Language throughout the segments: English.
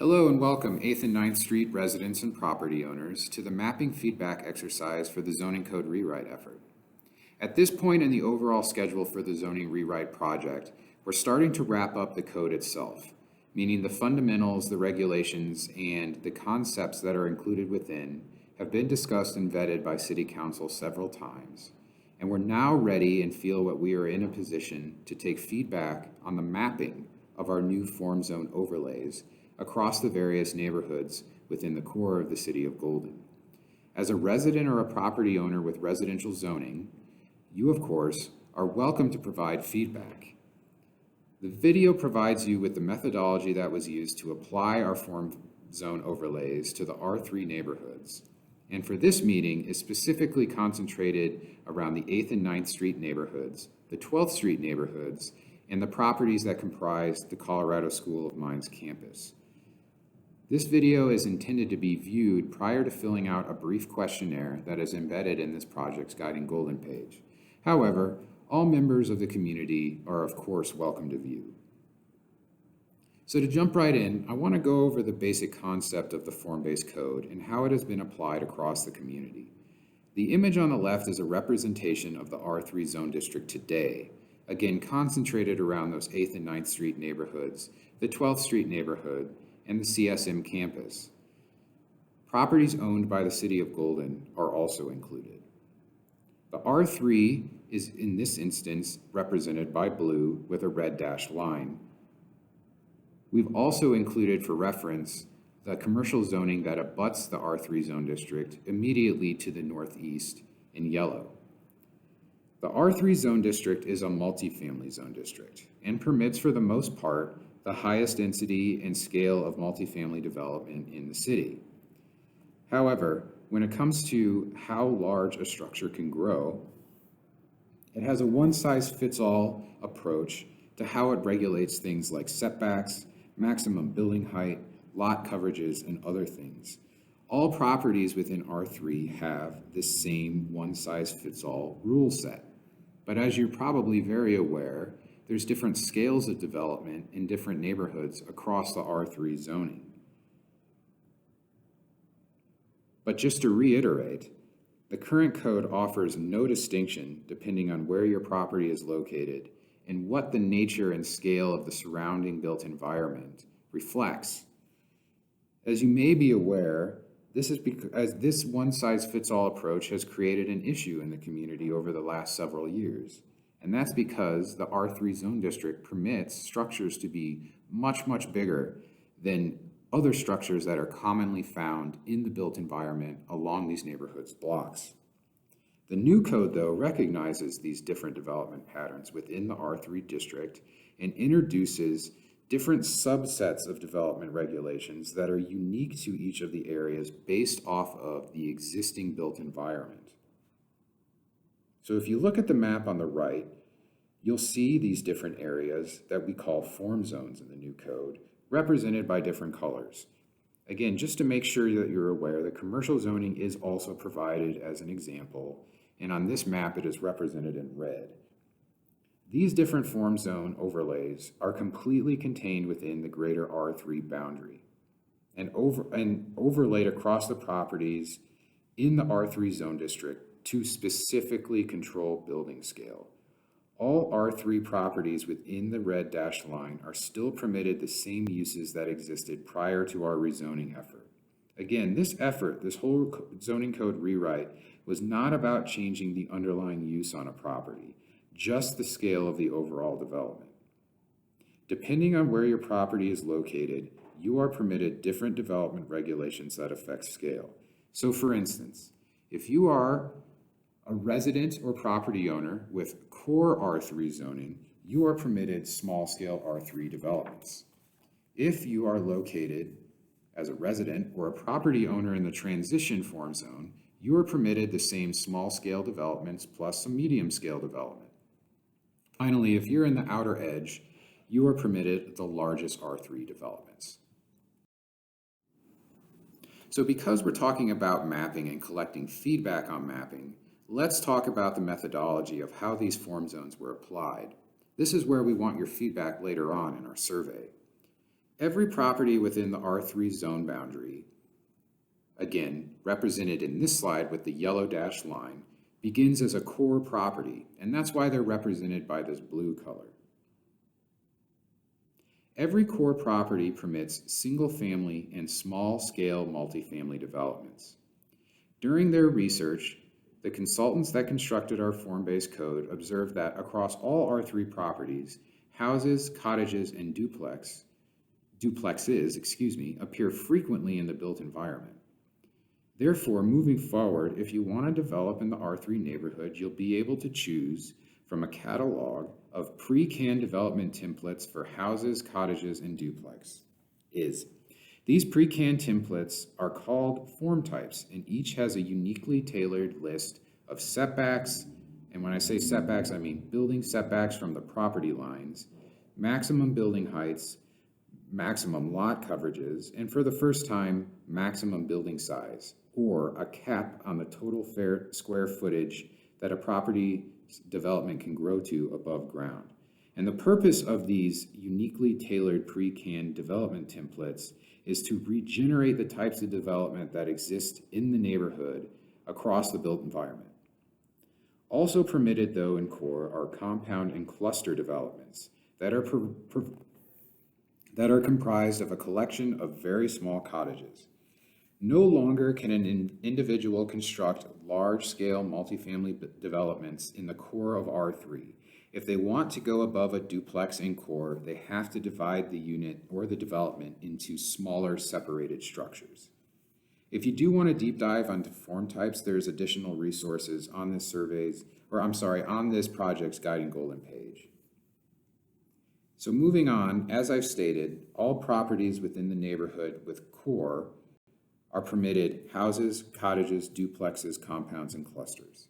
Hello and welcome 8th and 9th Street residents and property owners to the mapping feedback exercise for the zoning code rewrite effort. At this point in the overall schedule for the zoning rewrite project, we're starting to wrap up the code itself, meaning the fundamentals, the regulations, and the concepts that are included within have been discussed and vetted by City Council several times. And we're now ready and feel that we are in a position to take feedback on the mapping of our new form zone overlays across the various neighborhoods within the core of the city of Golden. As a resident or a property owner with residential zoning, you, of course, are welcome to provide feedback. The video provides you with the methodology that was used to apply our form zone overlays to the R3 neighborhoods, and for this meeting is specifically concentrated around the 8th and 9th Street neighborhoods, the 12th Street neighborhoods, and the properties that comprise the Colorado School of Mines campus. This video is intended to be viewed prior to filling out a brief questionnaire that is embedded in this project's Guiding Golden page. However, all members of the community are of course welcome to view. So to jump right in, I want to go over the basic concept of the form-based code and how it has been applied across the community. The image on the left is a representation of the R3 zone district today, again concentrated around those 8th and 9th Street neighborhoods, the 12th Street neighborhood, and the CSM campus. Properties owned by the City of Golden are also included. The R3 is in this instance represented by blue with a red dashed line. We've also included for reference the commercial zoning that abuts the R3 zone district immediately to the northeast in yellow. The R3 zone district is a multifamily zone district and permits for the most part the highest density and scale of multifamily development in the city. However, when it comes to how large a structure can grow, it has a one-size-fits-all approach to how it regulates things like setbacks, maximum building height, lot coverages, and other things. All properties within R3 have this same one-size-fits-all rule set. But as you're probably very aware, there's different scales of development in different neighborhoods across the R3 zoning. But just to reiterate, the current code offers no distinction depending on where your property is located and what the nature and scale of the surrounding built environment reflects. As you may be aware, this is because this one-size-fits-all approach has created an issue in the community over the last several years. And that's because the R3 zone district permits structures to be much, much bigger than other structures that are commonly found in the built environment along these neighborhoods' blocks. The new code, though, recognizes these different development patterns within the R3 district and introduces different subsets of development regulations that are unique to each of the areas based off of the existing built environment. So if you look at the map on the right, you'll see these different areas that we call form zones in the new code, represented by different colors. Again, just to make sure that you're aware, the commercial zoning is also provided as an example, and on this map it is represented in red. These different form zone overlays are completely contained within the greater R3 boundary and overlaid across the properties in the R3 zone district to specifically control building scale. All R3 properties within the red dashed line are still permitted the same uses that existed prior to our rezoning effort. Again, this whole zoning code rewrite was not about changing the underlying use on a property, just the scale of the overall development. Depending on where your property is located, you are permitted different development regulations that affect scale. So for instance, if you are a resident or property owner with core R3 zoning, you are permitted small-scale R3 developments. If you are located as a resident or a property owner in the transition form zone, you are permitted the same small-scale developments plus some medium-scale development. Finally, if you're in the outer edge, you are permitted the largest R3 developments. So because we're talking about mapping and collecting feedback on mapping, let's talk about the methodology of how these form zones were applied. This is where we want your feedback later on in our survey. Every property within the R3 zone boundary, again represented in this slide with the yellow dashed line, begins as a core property, and that's why they're represented by this blue color. Every core property permits single-family and small-scale multifamily developments. During their research, the consultants that constructed our form-based code observed that across all R3 properties, houses, cottages, and duplexes, appear frequently in the built environment. Therefore, moving forward, if you want to develop in the R3 neighborhood, you'll be able to choose from a catalog of pre-canned development templates for houses, cottages, and duplexes. These pre-canned templates are called form types, and each has a uniquely tailored list of setbacks, and when I say setbacks, I mean building setbacks from the property lines, maximum building heights, maximum lot coverages, and for the first time, maximum building size, or a cap on the total fair square footage that a property development can grow to above ground. And the purpose of these uniquely tailored pre-canned development templates is to regenerate the types of development that exist in the neighborhood across the built environment. Also permitted, though, in core are compound and cluster developments that are comprised of a collection of very small cottages. No longer can an individual construct large-scale multifamily developments in the core of R3. If they want to go above a duplex in core, they have to divide the unit or the development into smaller separated structures. If you do want to deep dive onto form types, there's additional resources on this on this project's guiding golden page. So moving on, as I've stated, all properties within the neighborhood with core are permitted houses, cottages, duplexes, compounds, and clusters.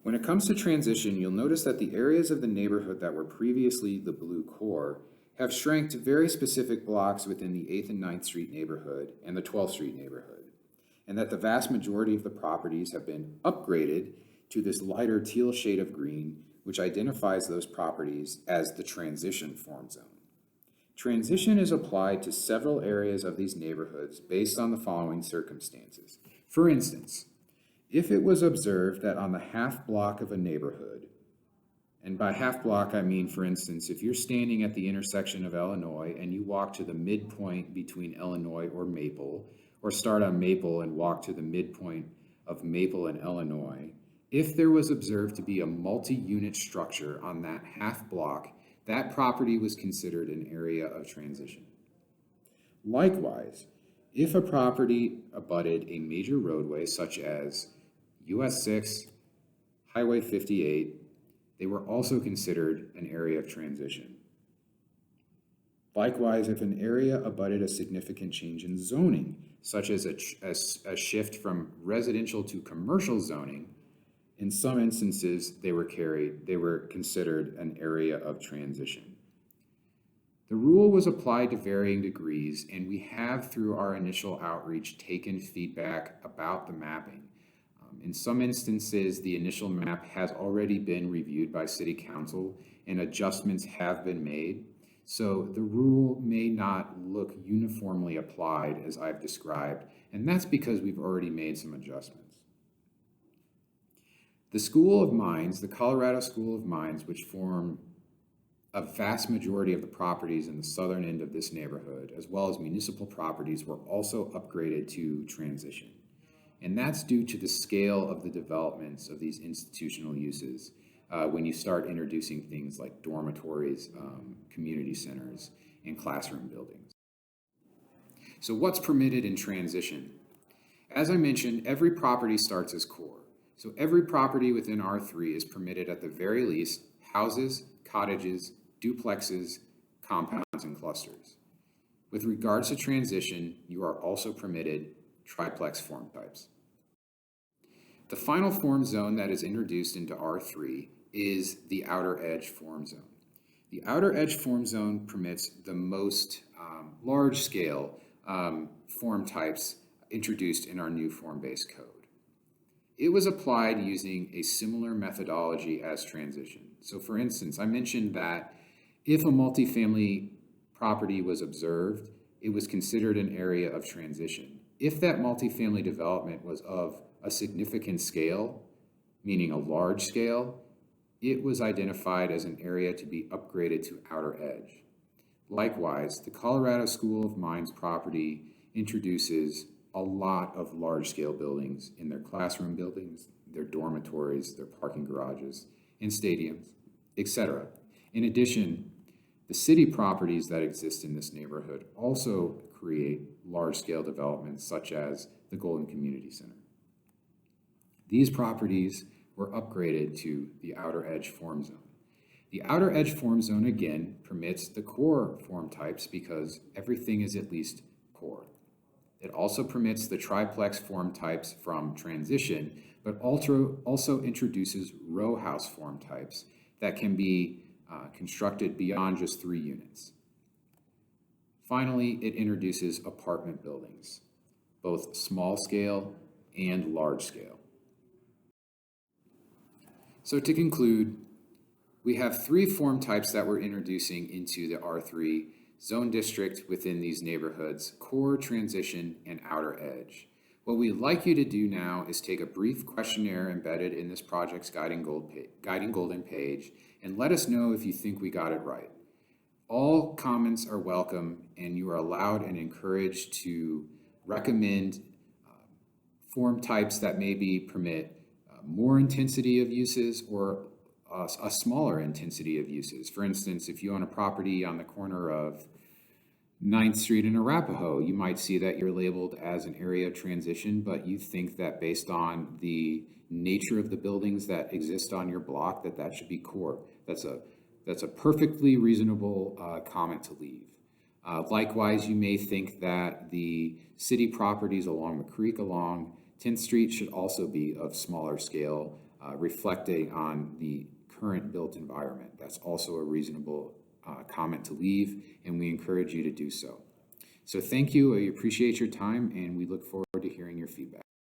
When it comes to transition, you'll notice that the areas of the neighborhood that were previously the blue core have shrank to very specific blocks within the 8th and 9th Street neighborhood and the 12th Street neighborhood, and that the vast majority of the properties have been upgraded to this lighter teal shade of green, which identifies those properties as the transition form zone. Transition is applied to several areas of these neighborhoods based on the following circumstances. For instance, if it was observed that on the half block of a neighborhood, and by half block I mean, for instance, if you're standing at the intersection of Illinois and you walk to the midpoint between Illinois or Maple, or start on Maple and walk to the midpoint of Maple and Illinois, if there was observed to be a multi-unit structure on that half block, that property was considered an area of transition. Likewise, if a property abutted a major roadway such as US 6, Highway 58, they were also considered an area of transition. Likewise, if an area abutted a significant change in zoning, such as a shift from residential to commercial zoning, in some instances, they were considered an area of transition. The rule was applied to varying degrees, and we have, through our initial outreach, taken feedback about the mapping. In some instances, the initial map has already been reviewed by City Council, and adjustments have been made. So the rule may not look uniformly applied as I've described, and that's because we've already made some adjustments. The School of Mines, the Colorado School of Mines, which form a vast majority of the properties in the southern end of this neighborhood, as well as municipal properties, were also upgraded to transition. And that's due to the scale of the developments of these institutional uses when you start introducing things like dormitories, community centers, and classroom buildings. So what's permitted in transition? As I mentioned, every property starts as core. So every property within R3 is permitted at the very least houses, cottages, duplexes, compounds, and clusters. With regards to transition, you are also permitted triplex form types. The final form zone that is introduced into R3 is the outer edge form zone. The outer edge form zone permits the most large-scale form types introduced in our new form-based code. It was applied using a similar methodology as transition. So for instance, I mentioned that if a multifamily property was observed, it was considered an area of transition. If that multifamily development was of a significant scale, meaning a large scale, it was identified as an area to be upgraded to outer edge. Likewise, the Colorado School of Mines property introduces a lot of large-scale buildings in their classroom buildings, their dormitories, their parking garages, and stadiums, etc. In addition, the city properties that exist in this neighborhood also create large-scale developments such as the Golden Community Center. These properties were upgraded to the outer edge form zone. The outer edge form zone again permits the core form types because everything is at least core. It also permits the triplex form types from transition, but also introduces row house form types that can be constructed beyond just 3 units. Finally, it introduces apartment buildings, both small scale and large scale. So to conclude, we have 3 form types that we're introducing into the R3 zone district within these neighborhoods: core, transition, and outer edge. What we'd like you to do now is take a brief questionnaire embedded in this project's Guiding Golden page and let us know if you think we got it right. All comments are welcome, and you are allowed and encouraged to recommend form types that maybe permit more intensity of uses or a smaller intensity of uses. For instance, if you own a property on the corner of 9th Street and Arapahoe, you might see that you're labeled as an area of transition, but you think that based on the nature of the buildings that exist on your block, that should be core. That's a perfectly reasonable comment to leave. Likewise, you may think that the city properties along the creek along 10th Street should also be of smaller scale, reflecting on the current built environment. That's also a reasonable comment to leave, and we encourage you to do so. So thank you. I appreciate your time, and we look forward to hearing your feedback.